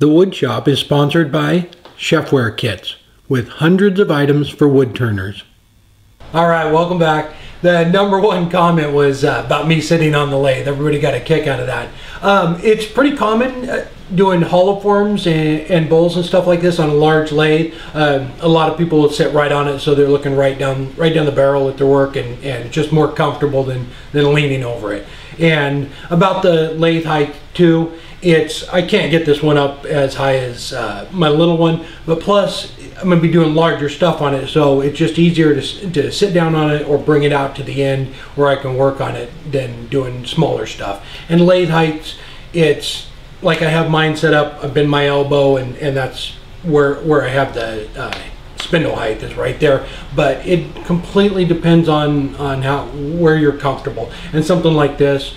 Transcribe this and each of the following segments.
The Wood Shop is sponsored by ChefwareKits, with hundreds of items for wood turners. All right, welcome back. The number one comment was about me sitting on the lathe. Everybody got a kick out of that. It's pretty common doing hollow forms and bowls and stuff like this on a large lathe. A lot of people will sit right on it, so they're looking right down the barrel at their work, and just more comfortable than leaning over it. And about the lathe height too, I can't get this one up as high as my little one, but plus I'm going to be doing larger stuff on it, so it's just easier to sit down on it or bring it out to the end where I can work on it than doing smaller stuff. And lathe heights, it's like I have mine set up, I bend my elbow, and that's where I have the spindle height is right there. But it completely depends on where you're comfortable. And something like this,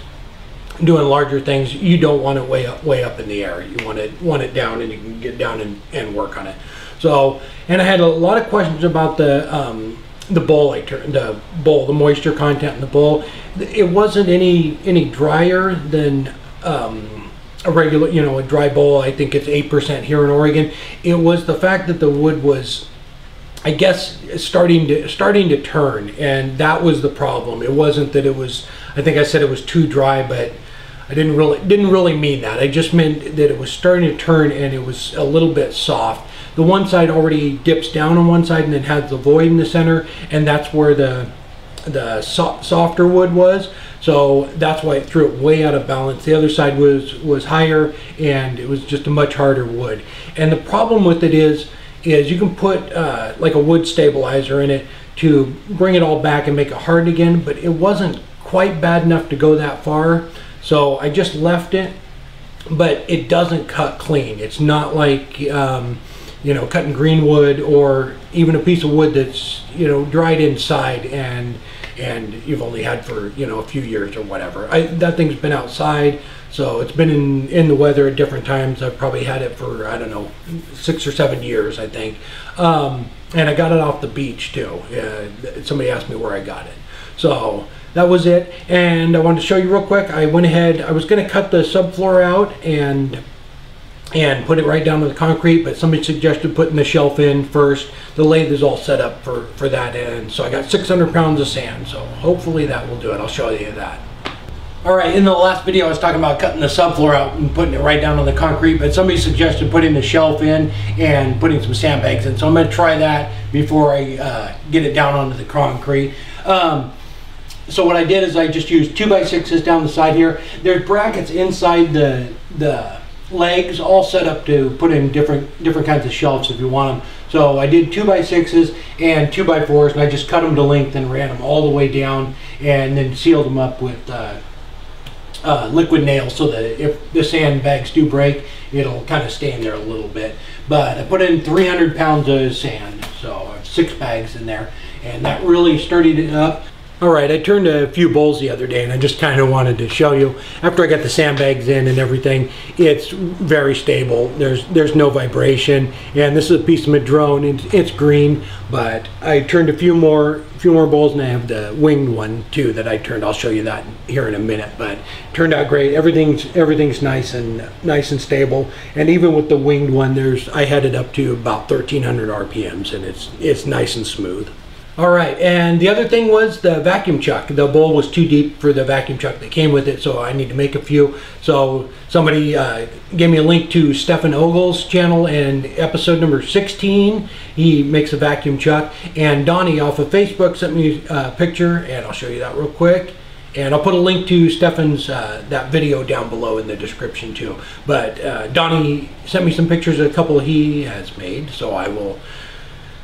doing larger things, you don't want it way up in the air. You want it down, and you can get down and work on it. So, and I had a lot of questions about the bowl. The moisture content in the bowl. It wasn't any drier than a regular, a dry bowl. I think it's 8% here in Oregon. It was the fact that the wood was, I guess, starting to turn, and that was the problem. It wasn't that it was, I think I said it was too dry, but I didn't really mean that. I just meant that it was starting to turn and it was a little bit soft. The one side already dips down on one side and then has the void in the center, and that's where the softer wood was. So that's why it threw it way out of balance. The other side was higher, and it was just a much harder wood. And the problem with it is you can put like a wood stabilizer in it to bring it all back and make it hard again, but it wasn't quite bad enough to go that far. So I just left it, but it doesn't cut clean. It's not like cutting green wood, or even a piece of wood that's dried inside and you've only had for a few years or whatever. That thing's been outside, so it's been in the weather at different times. I've probably had it for, I don't know, 6 or 7 years, I think. And I got it off the beach too. Somebody asked me where I got it. So that was it. And I wanted to show you real quick. I went ahead, I was going to cut the subfloor out and put it right down to the concrete, but somebody suggested putting the shelf in first. The lathe is all set up for that, and so I got 600 pounds of sand, so hopefully that will do it. I'll show you that. Alright, in the last video I was talking about cutting the subfloor out and putting it right down on the concrete, but somebody suggested putting the shelf in and putting some sandbags in, so I'm going to try that before I get it down onto the concrete. So what I did is I just used 2x6s down the side here. There's brackets inside the legs all set up to put in different kinds of shelves if you want them. So I did 2x6s and 2x4s, and I just cut them to length and ran them all the way down, and then sealed them up with liquid nails so that if the sandbags do break, it'll kind of stay in there a little bit. But I put in 300 pounds of sand, so I have 6 bags in there, and that really sturdied it up. Alright, I turned a few bowls the other day, and I just kind of wanted to show you. After I got the sandbags in and everything, it's very stable. There's no vibration, and this is a piece of madrone. It's green, but I turned a few more bowls, and I have the winged one too that I turned. I'll show you that here in a minute, but it turned out great. Everything's nice and stable, and even with the winged one, I had it up to about 1300 RPMs, and it's nice and smooth. Alright, and the other thing was the vacuum chuck. The bowl was too deep for the vacuum chuck that came with it, so I need to make a few. So somebody gave me a link to Stefan Ogle's channel, and episode number 16, he makes a vacuum chuck. And Donnie off of Facebook sent me a picture, and I'll show you that real quick. And I'll put a link to Stefan's that video down below in the description too. But Donnie sent me some pictures of a couple he has made, so I will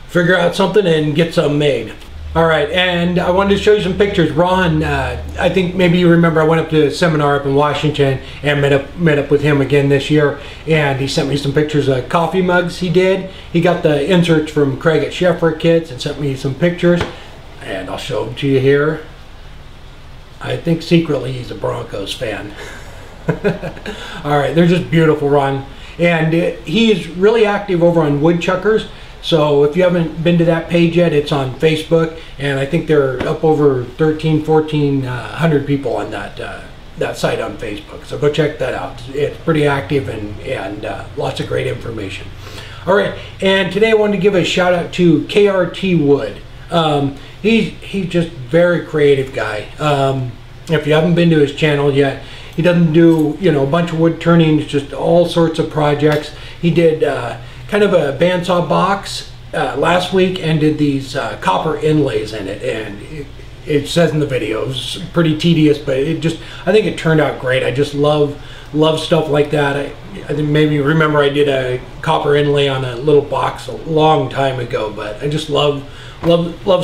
figure out something and get some made. Alright, and I wanted to show you some pictures. Ron, I think maybe you remember I went up to a seminar up in Washington and met up with him again this year, and he sent me some pictures of coffee mugs he did. He got the inserts from Craig at ChefwareKits and sent me some pictures, and I'll show them to you here. I think secretly he's a Broncos fan. Alright, they're just beautiful, Ron. And he is really active over on Woodchuckers. So if you haven't been to that page yet, it's on Facebook, and I think they're up over 1,400 people on that that site on Facebook. So go check that out. It's pretty active and lots of great information. All right, and today I wanted to give a shout out to KRTWOOD. He's just very creative guy. If you haven't been to his channel yet, he doesn't do, you know, a bunch of wood turnings, just all sorts of projects. He did kind of a bandsaw box last week and did these copper inlays in it, and it says in the video it was pretty tedious, but I think it turned out great. I just love stuff like that. I think maybe you remember I did a copper inlay on a little box a long time ago, but I just love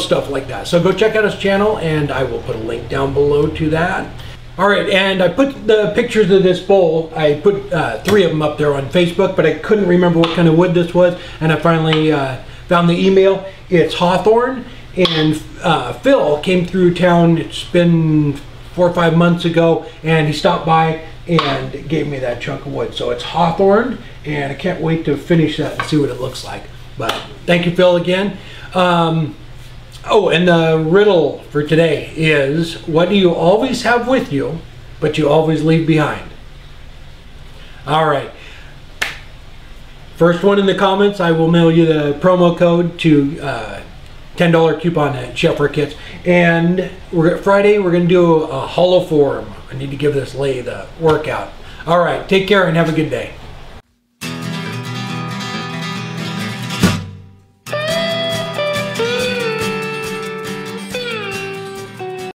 stuff like that. So go check out his channel, and I will put a link down below to that. All right, and I put the pictures of this bowl. I put 3 of them up there on Facebook, but I couldn't remember what kind of wood this was, and I finally found the email. It's hawthorn, and Phil came through town. It's been 4 or 5 months ago, and he stopped by and gave me that chunk of wood. So it's hawthorn, and I can't wait to finish that and see what it looks like. But thank you, Phil, again. Oh, and the riddle for today is, what do you always have with you, but you always leave behind? All right. First one in the comments, I will mail you the promo code to $10 coupon at ChefwareKits. And Friday, we're going to do a hollow form. I need to give this lathe a workout. All right. Take care and have a good day.